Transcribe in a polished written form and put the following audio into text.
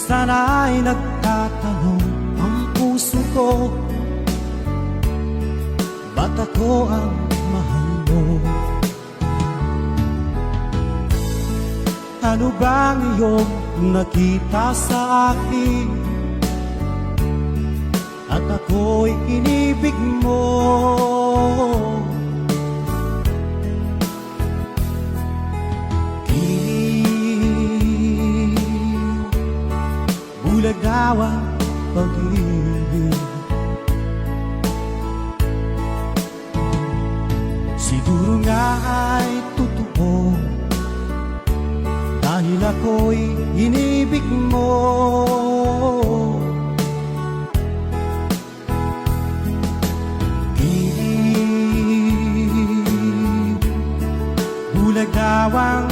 Minsan ay nagtatanong ang puso ko, ba't ako ang mahal mo? Ano bang iyong nakita sa akin at ako'y inibig mo? Bulagaw ang pag-ibig, siguro nga ay totoo, dahil ako'y inibig mo. Bulagaw ang